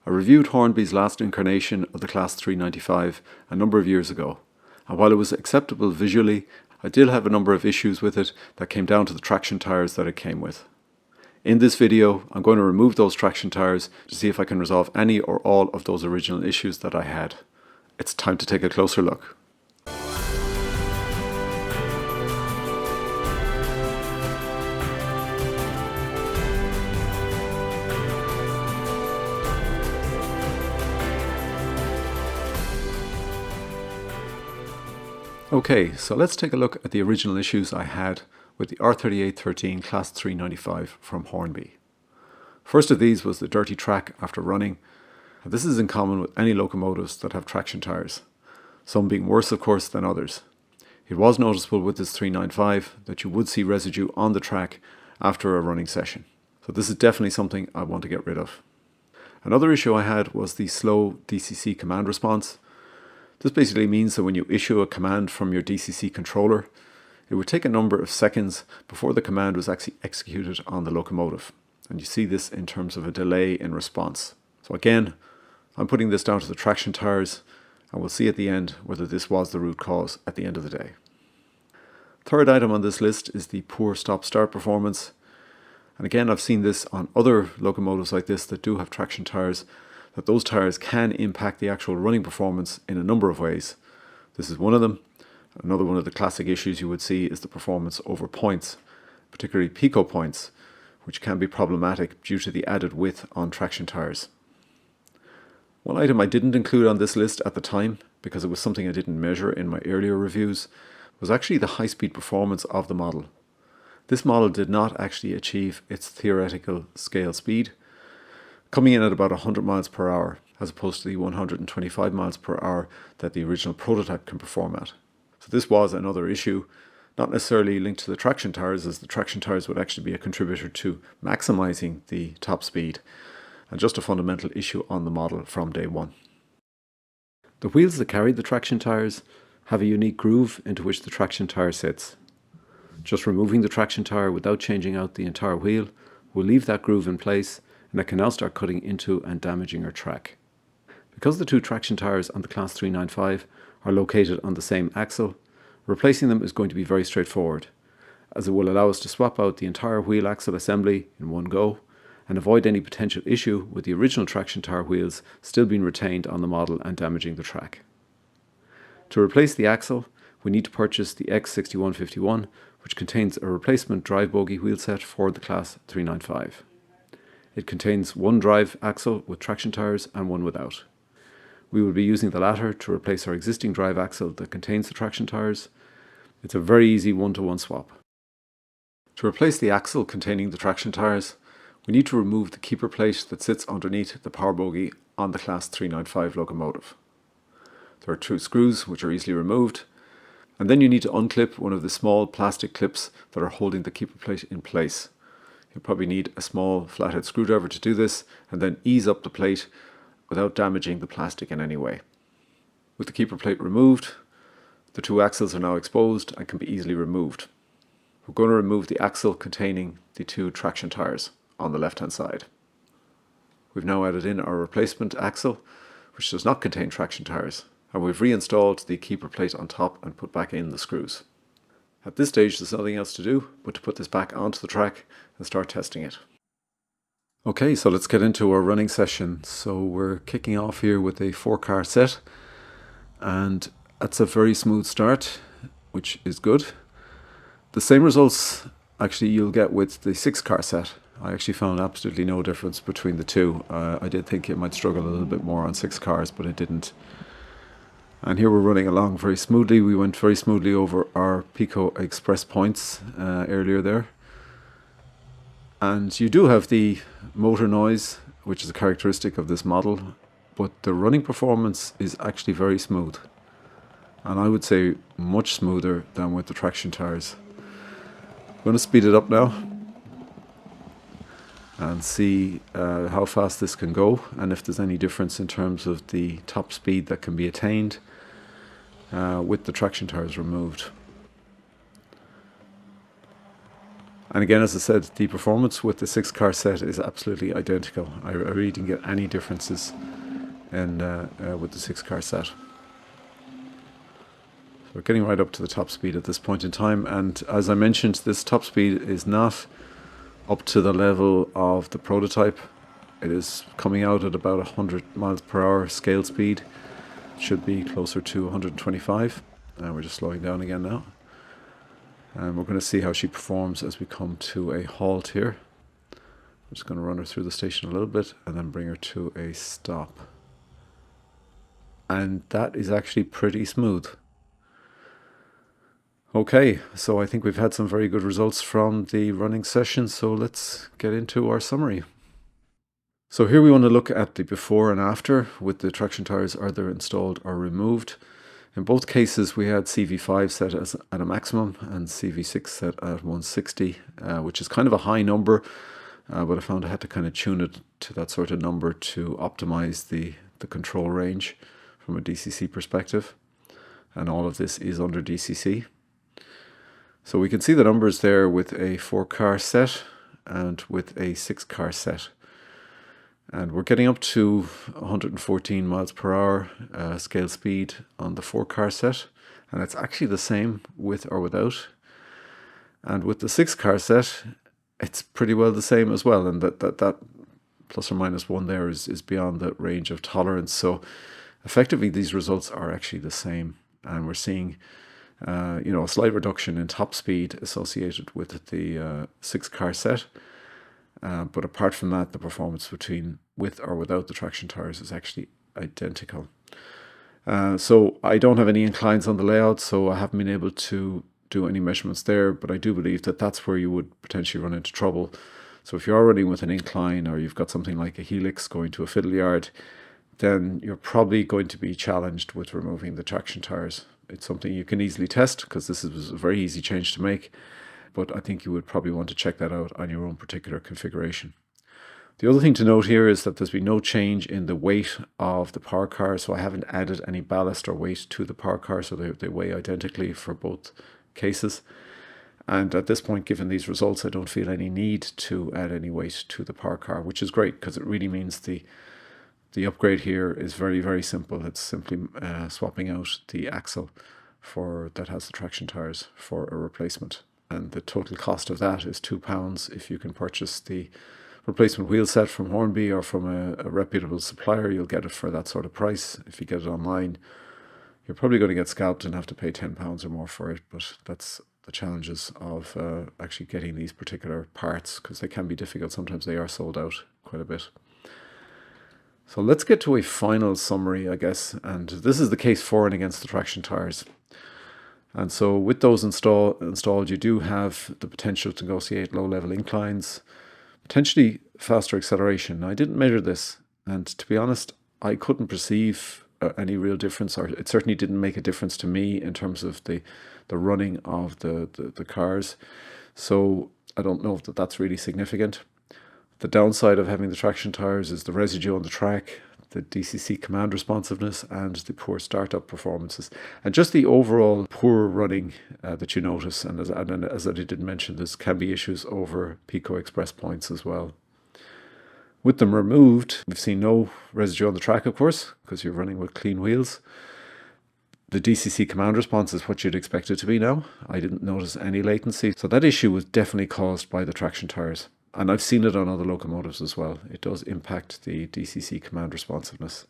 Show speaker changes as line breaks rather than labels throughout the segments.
I reviewed Hornby's last incarnation of the Class 395 a number of years ago, and while it was acceptable visually, I did have a number of issues with it that came down to the traction tyres that it came with. In this video, I'm going to remove those traction tyres to see if I can resolve any or all of those original issues that I had. It's time to take a closer look. Okay, so let's take a look at the original issues I had with the R3813 Class 395 from Hornby. First of these was the dirty track after running. This is in common with any locomotives that have traction tyres, some being worse of course than others. It was noticeable with this 395 that you would see residue on the track after a running session, so this is definitely something I want to get rid of. Another issue I had was the slow DCC command response. This basically means that when you issue a command from your DCC controller, it would take a number of seconds before the command was actually executed on the locomotive. And you see this in terms of a delay in response. So again, I'm putting this down to the traction tyres, and we'll see at the end whether this was the root cause at the end of the day. Third item on this list is the poor stop-start performance. And again, I've seen this on other locomotives like this that do have traction tyres, that those tyres can impact the actual running performance in a number of ways. This is one of them. Another one of the classic issues you would see is the performance over points, particularly pico points, which can be problematic due to the added width on traction tyres. One item I didn't include on this list at the time, because it was something I didn't measure in my earlier reviews, was actually the high-speed performance of the model. This model did not actually achieve its theoretical scale speed, coming in at about 100 miles per hour, as opposed to the 125 miles per hour that the original prototype can perform at. So this was another issue, not necessarily linked to the traction tyres, as the traction tyres would actually be a contributor to maximizing the top speed, and just a fundamental issue on the model from day one. The wheels that carry the traction tyres have a unique groove into which the traction tyre sits. Just removing the traction tyre without changing out the entire wheel will leave that groove in place, and it can now start cutting into and damaging our track. Because the two traction tyres on the Class 395 are located on the same axle, replacing them is going to be very straightforward, as it will allow us to swap out the entire wheel axle assembly in one go and avoid any potential issue with the original traction tyre wheels still being retained on the model and damaging the track. To replace the axle, we need to purchase the X6151, which contains a replacement drive bogie wheelset for the Class 395. It contains one drive axle with traction tyres and one without. We will be using the latter to replace our existing drive axle that contains the traction tyres. It's a very easy one-to-one swap. To replace the axle containing the traction tyres, we need to remove the keeper plate that sits underneath the power bogie on the Class 395 locomotive. There are two screws which are easily removed, and then you need to unclip one of the small plastic clips that are holding the keeper plate in place. You'll probably need a small flathead screwdriver to do this, and then ease up the plate without damaging the plastic in any way. With the keeper plate removed, the two axles are now exposed and can be easily removed. We're going to remove the axle containing the two traction tyres on the left hand side. We've now added in our replacement axle, which does not contain traction tyres, and we've reinstalled the keeper plate on top and put back in the screws. At this stage there's nothing else to do but to put this back onto the track and start testing it. Okay, so let's get into our running session. So we're kicking off here with a 4-car set, and that's a very smooth start, which is good. The same results actually you'll get with the 6-car set. I actually found absolutely no difference between the two. I did think it might struggle a little bit more on 6 cars, but it didn't. And here we're running along very smoothly. We went very smoothly over our Pico Express points earlier there. And you do have the motor noise, which is a characteristic of this model, but the running performance is actually very smooth. And I would say much smoother than with the traction tyres. I'm going to speed it up now and see how fast this can go, and if there's any difference in terms of the top speed that can be attained with the traction tyres removed. And again, as I said, the performance with the 6-car set is absolutely identical. I really didn't get any differences in, with the 6-car set. So we're getting right up to the top speed at this point in time. And as I mentioned, this top speed is not up to the level of the prototype. It is coming out at about 100 miles per hour scale speed. It should be closer to 125. And we're just slowing down again now. And we're going to see how she performs as we come to a halt here. I'm just going to run her through the station a little bit and then bring her to a stop. And that is actually pretty smooth. Okay, so I think we've had some very good results from the running session, so let's get into our summary. So here we want to look at the before and after with the traction tyres either installed or removed. In both cases, we had CV5 set at a maximum and CV6 set at 160, which is kind of a high number, but I found I had to kind of tune it to that sort of number to optimize the control range from a DCC perspective. And all of this is under DCC. So we can see the numbers there with a 4-car set and with a 6-car set. And we're getting up to 114 miles per hour scale speed on the 4-car set. And it's actually the same with or without. And with the 6-car set, it's pretty well the same as well. And that plus or minus 1 there is beyond the range of tolerance. So effectively, these results are actually the same. And we're seeing a slight reduction in top speed associated with the 6-car set. But apart from that, the performance between with or without the traction tyres is actually identical. So I don't have any inclines on the layout, so I haven't been able to do any measurements there, but I do believe that that's where you would potentially run into trouble. So if you are running with an incline or you've got something like a helix going to a fiddle yard, then you're probably going to be challenged with removing the traction tyres. It's something you can easily test because this is a very easy change to make. But I think you would probably want to check that out on your own particular configuration. The other thing to note here is that there's been no change in the weight of the power car, so I haven't added any ballast or weight to the power car, so they weigh identically for both cases. And at this point, given these results, I don't feel any need to add any weight to the power car, which is great because it really means the upgrade here is very, very simple. It's simply swapping out the axle that has the traction tyres for a replacement. And the total cost of that is £2 if you can purchase the replacement wheel set from Hornby or from a reputable supplier. You'll get it for that sort of price. If you get it online, you're probably going to get scalped and have to pay £10 or more for it. But that's the challenges of actually getting these particular parts, because they can be difficult. Sometimes they are sold out quite a bit. So let's get to a final summary, I guess. And this is the case for and against the traction tyres. And so with those installed, you do have the potential to negotiate low-level inclines, potentially faster acceleration. Now, I didn't measure this, and to be honest, I couldn't perceive any real difference, or it certainly didn't make a difference to me in terms of the running of the cars. So I don't know if that's really significant. The downside of having the traction tyres is the residue on the track, the DCC command responsiveness, and the poor startup performances, and just the overall poor running that you notice. And as I did mention, this can be issues over Pico Express points as well. With them removed, we've seen no residue on the track, of course, because you're running with clean wheels. The DCC command response is what you'd expect it to be now. I didn't notice any latency, so that issue was definitely caused by the traction tyres. And I've seen it on other locomotives as well. It does impact the DCC command responsiveness.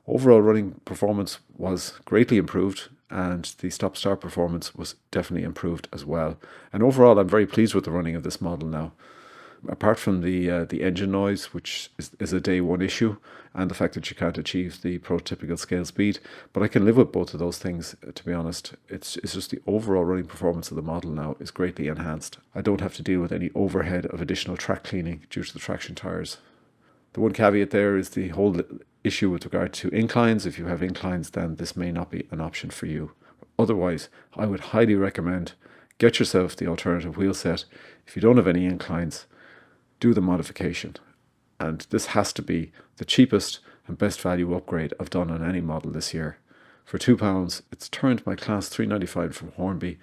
Overall running performance was greatly improved, and the stop-start performance was definitely improved as well. And overall, I'm very pleased with the running of this model now. Apart from the engine noise, which is a day one issue, and the fact that you can't achieve the prototypical scale speed, but I can live with both of those things, to be honest. It's just the overall running performance of the model now is greatly enhanced. I don't have to deal with any overhead of additional track cleaning due to the traction tyres. The one caveat there is the whole issue with regard to inclines. If you have inclines, then this may not be an option for you. Otherwise, I would highly recommend get yourself the alternative wheel set. If you don't have any inclines, do the modification. And this has to be the cheapest and best value upgrade I've done on any model this year. For £2, it's turned my Class 395 from Hornby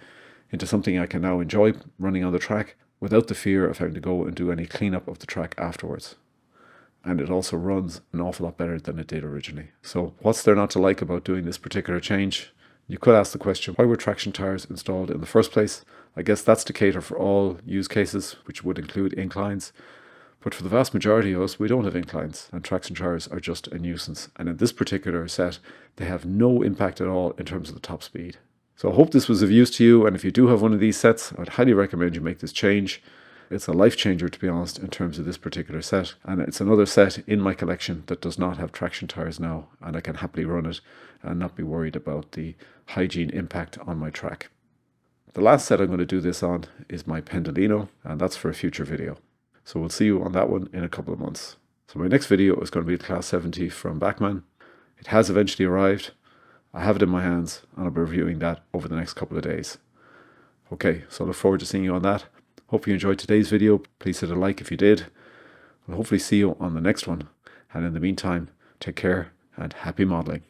into something I can now enjoy running on the track, without the fear of having to go and do any cleanup of the track afterwards. And it also runs an awful lot better than it did originally. So what's there not to like about doing this particular change? You could ask the question, why were traction tyres installed in the first place? I guess that's to cater for all use cases, which would include inclines. But for the vast majority of us, we don't have inclines, and traction tyres are just a nuisance. And in this particular set, they have no impact at all in terms of the top speed. So I hope this was of use to you, and if you do have one of these sets, I'd highly recommend you make this change. It's a life changer, to be honest, in terms of this particular set. And it's another set in my collection that does not have traction tyres now, and I can happily run it and not be worried about the hygiene impact on my track. The last set I'm going to do this on is my Pendolino, and that's for a future video. So we'll see you on that one in a couple of months. So my next video is going to be the Class 70 from Bachmann. It has eventually arrived. I have it in my hands, and I'll be reviewing that over the next couple of days. Okay, so I look forward to seeing you on that. Hope you enjoyed today's video. Please hit a like if you did. I'll hopefully see you on the next one. And in the meantime, take care and happy modeling.